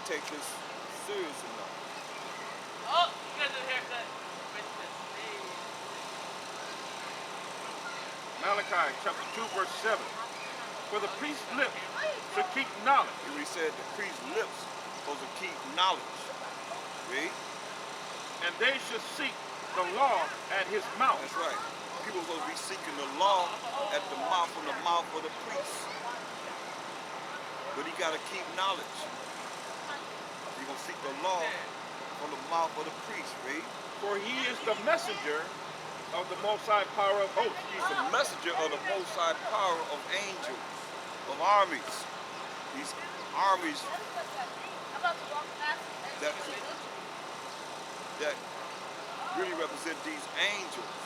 take this serious enough. Oh, you got the haircut. Malachi chapter 2, verse 7. For the priest's lips should keep knowledge. He said the priest's lips supposed to keep knowledge. Read. And they should seek the law at his mouth. That's right. People are supposed to be seeking the law at the mouth, from the mouth of the priest. But he got to keep knowledge. He's going to seek the law from the mouth of the priest. Read. For he is the messenger of the Most High power of hosts. He's the messenger of the Most High power of angels, of armies. These armies that really represent these angels.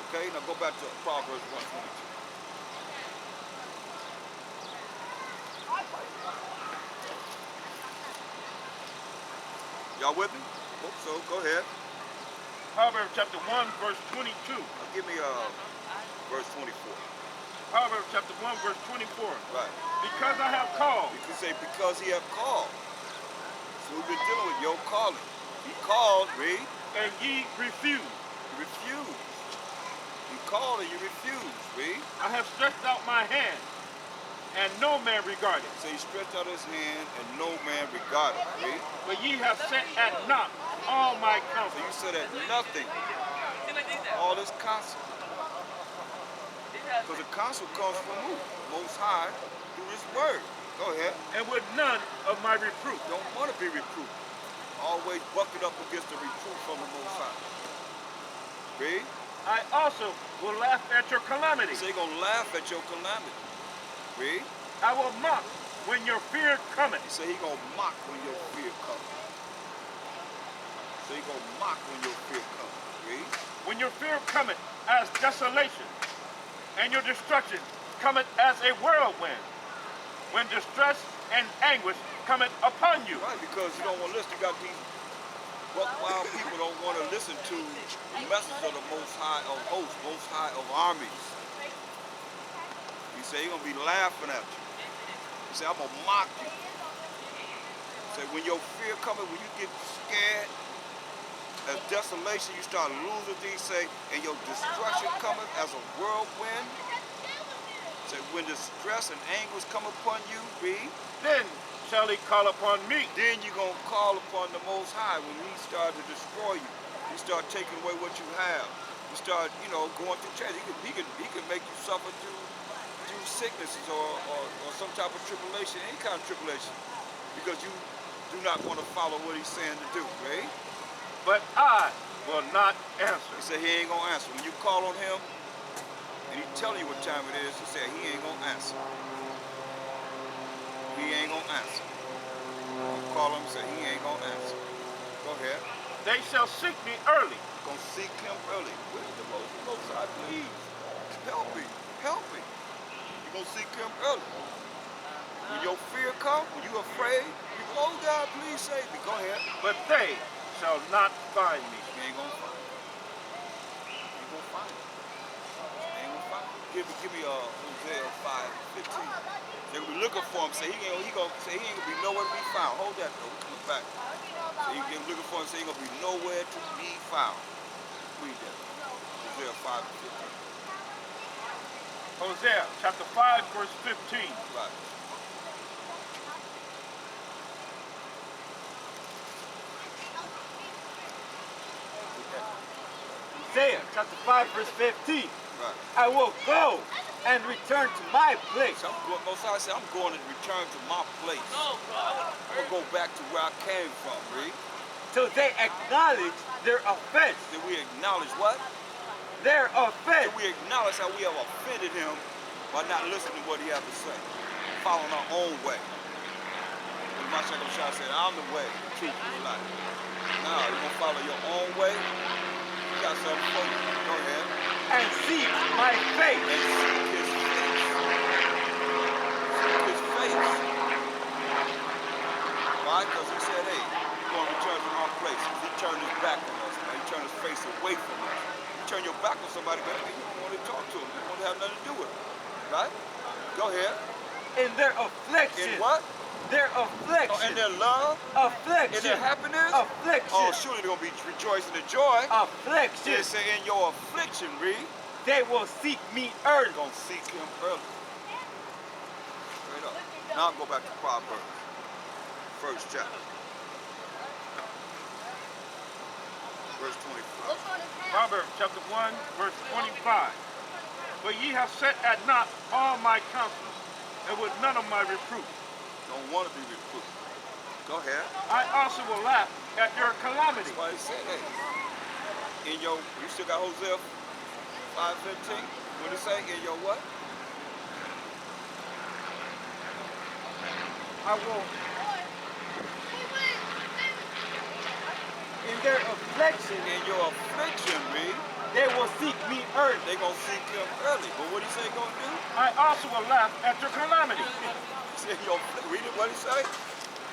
Okay, now go back to Proverbs 1:22. Y'all with me? Hope so. Go ahead. Proverbs chapter 1, verse 22. Give me verse 24. Proverbs chapter 1, verse 24. Right. Because I have called. You can say because he have called. So we've been dealing with your calling. He called, read. And ye refuse. You refuse. He called and you refuse, read. I have stretched out my hand, and no man regarded. So he stretched out his hand and no man regarded, read. But ye have set at naught all my counsel. So you said at nothing. All this counsel. Because the counsel comes from who? Most High through his word. Go ahead. And with none of my reproof. Don't want to be reproved. Always bucking up against the reproof from the Most High. Read. I also will laugh at your calamity. So you're going to laugh at your calamity. Read. I will mock when your fear cometh. So he's going to mock when your fear comes. So he's going to mock when your fear comes. Read. When your fear cometh as desolation, and your destruction cometh as a whirlwind. When distress and anguish cometh upon you. Right, because you don't want to listen. You got these wild people don't want to listen to the message of the Most High of hosts, Most High of armies. He said he's going to be laughing at you. He said, I'm going to mock you. He said, when your fear cometh, when you get scared, as desolation, you start losing things, say, and your destruction cometh as a whirlwind. Say, when distress and anguish come upon you, read. Then shall he call upon me. Then you're going to call upon the Most High when he starts to destroy you. He start taking away what you have. You start, going through change. He can make you suffer through sicknesses or some type of tribulation, any kind of tribulation, because you do not want to follow what he's saying to do, right? But I will not answer. He said he ain't going to answer. When you call on him, and he tell you what time it is, he said he ain't going to answer. He ain't going to answer. You call him and say he ain't going to answer. Go ahead. They shall seek me early. Going to seek him early. Where's the Most High, please? Help me. Help me. You're going to seek him early. When your fear comes, when you're afraid, you go, oh God, please save me. Go ahead. But they shall not find me. You ain't going to find me. You ain't going to find me. You ain't going to find me. Give me Hosea 5:15. They're going to be looking for him. Say he ain't going to be nowhere to be found. Hold that though. We're coming back. So you get looking for him. Say he ain't going to be nowhere to be found. Read that. Hosea 5:15. Hosea chapter 5, verse 15. Right. Hosea chapter 5, verse 15. Right. I will go and return to my place. So I'm going to return to my place. I'm going to go back to where I came from, read. Till they acknowledge their offense. Did we acknowledge what? Their offense. Did we acknowledge how we have offended him by not listening to what he has to say? Following our own way. And my second shot said, I'm the way, the truth, and the life. Now, you're going to follow your own way? You got something for you. Go ahead. And seek my face. And seek his face. Seek his face. Why? Because he said, hey, you're going to return to our place. He turned his back on us, man. He turned his face away from us. You turn your back on somebody, man, you don't want to talk to him. You don't want to have nothing to do with him. Right? Go ahead. In their affliction. In what? their Oh, affliction. in their love, Affliction. in their happiness. Affliction. Oh, surely they're going to be rejoicing in joy. Affliction. They say in your affliction, read. They will seek me early. They're going to seek him early. Straight up. Now I'll go back to Proverbs. First chapter. Verse 25. Proverbs chapter 1, verse 25. But ye have set at naught all my counsel, and with none of my reproof. Don't want to be reproved. Go ahead. I also will laugh at your calamity. That's why he said, hey, in your, you still got Hosea 5:15? What did it say? In your what? I will. In their affliction, In your affliction, read. they will seek me early. They're going to seek him early. But what did he say he's going to do? I also will laugh at your calamity. He said, read it, what did he say?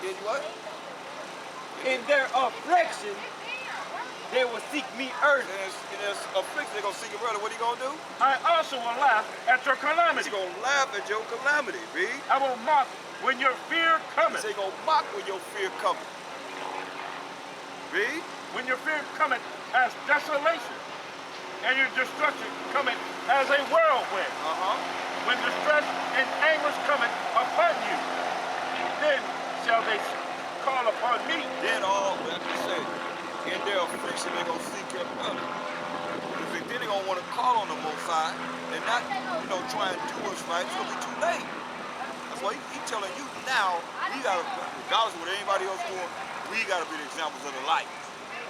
In what? In their affliction, they will seek me early. In his affliction, they're going to seek him early. What are you going to do? I also will laugh at your He's calamity. going to laugh at your calamity, read. I will mock when your fear He cometh. said he's going to mock when your fear cometh. Read. When your fear cometh as desolation, and your destruction cometh as a whirlwind. When distress and anguish cometh upon you, then shall they call upon me. Then all, like you said, in their affliction, they're going to seek him early. Because then they're going to want to call on the Most High and not, try and do what's right. It's going to be too late. That's why he's telling you now, we got to, regardless of what anybody else doing, we got to be the examples of the light.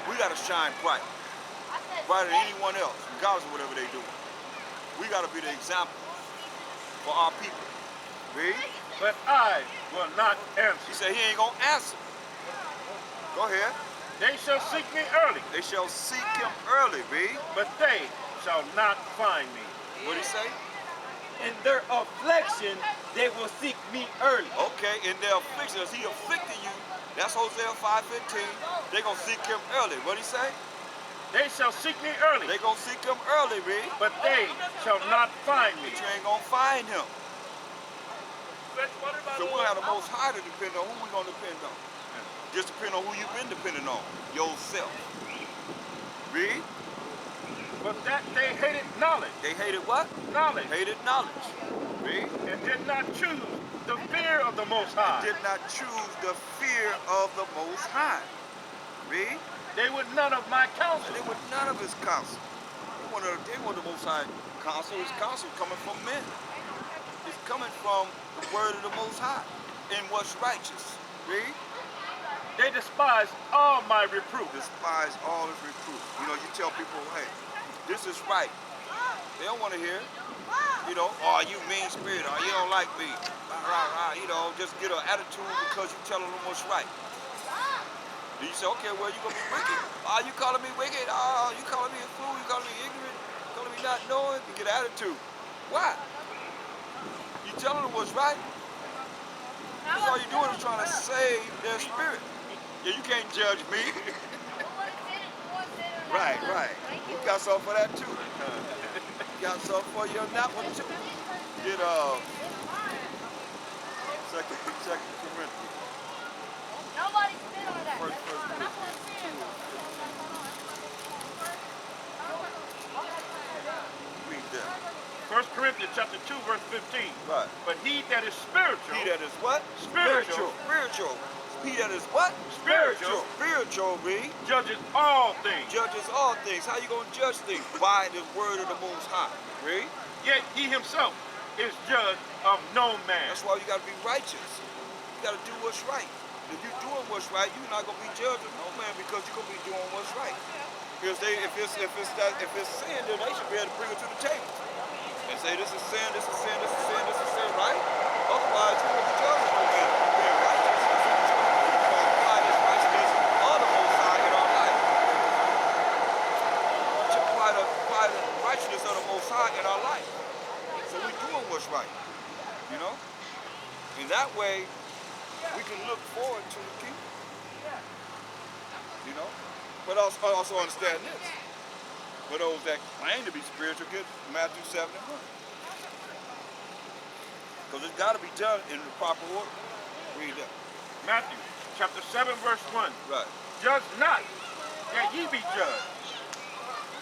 We got to shine bright. Brighter than anyone else, regardless of whatever they do. We got to be the example for our people. Read. But I will not He answer. said he ain't going to answer. Go ahead. They shall seek me early, They shall seek him early, read. but they shall not find me. What did he say? In their affliction, they will seek me early. Okay, in their affliction, as he afflicted you, that's Hosea 5:15. They're going to seek him early. What did he say? They shall seek me early, They're going to seek him early, read. but they shall not find me. But you ain't going to find him. Fresh water So bottle. we'll have the Most High to depend on. Who we going to depend on? Just depend on who you've been depending on. Yourself. Read. But that they hated knowledge, They hated what? knowledge, Hated knowledge. Read. and did not choose the fear of the Most High. Did not choose the fear of the Most High. Read. They would none of my counsel. And they were none of his counsel. They want the Most High counsel. His counsel coming from men. It's coming from the word of the Most High and what's righteous. Read. They despise all my reproof. Despise all his reproof. You tell people, hey, this is right. They don't want to hear. Oh, you mean spirit, or you don't like me. Just get an attitude because you're telling them what's right. Then you say, okay, well, you're going to be wicked. Oh, you calling me wicked? Oh, you calling me a fool? You calling me ignorant? You calling me not knowing? You get an attitude. Why? You telling them what's right. That's all you're doing is trying to save their spirit. Yeah, you can't judge me. Right. You got something for that too. You got something for you on that one too. Get Second Corinthians. Nobody spit on that. First Read that. 1 Corinthians chapter 2, verse 15. Right. But he that is spiritual, He that is what? Spiritual. Spiritual. He that is what? Spiritual. Spiritual, read. judges all things. Judges all things. How you going to judge things? By the word of the Most High. Read. Yet he himself is judge of no man. That's why you got to be righteous. You got to do what's right. If you're doing what's right, you're not going to be judged of no man because you're going to be doing what's right. Because if it's sin, then they should be able to bring it to the table and say this is sin, this is sin, this is sin, this is sin, right? Otherwise, you're going to be judged of no man. Being righteous. We're going to apply this righteousness of the Most High in our life. To apply the righteousness of the Most High in our life. So we're doing what's right. In that way, we can look forward to the kingdom. But also understand this. For those that claim to be spiritual, get Matthew 7 and 1. Because it's got to be done in the proper order. Read that. Matthew chapter 7, verse 1. Right. Judge not, that ye be judged.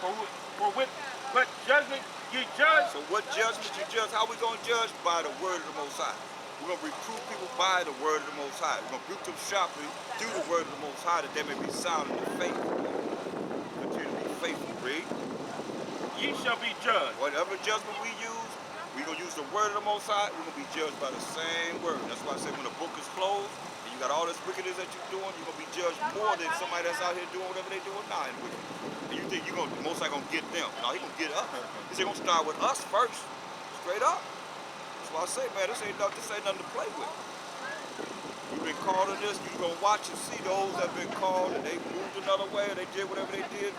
For with what judgment ye judge, So what judgment you judge? How we gonna judge? By the word of the Most High. We're gonna reprove people by the word of the Most High. We're gonna rebuke them sharply through the word of the Most High, that they may be sound in the faith. Continue to be faithful. Read. ye shall be judged. Whatever judgment we use, we're gonna use the word of the Most High. We're gonna be judged by the same word. That's why I say when the book is closed and you got all this wickedness that you're doing, you're gonna be judged more than somebody that's out here doing whatever they doing now in wickedness. And you think the Most High gonna get them? No, he gonna get us. He's gonna start with us first, straight up. That's why I say, man, this ain't nothing to play with. You've been called in this. You're gonna watch and see those that have been called and they moved another way, or they did whatever they did,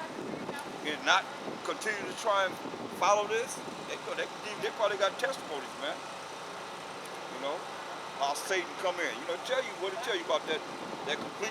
and not continue to try and follow this. They probably got testimonies, man. You know, how Satan come in. You know, tell you about that complete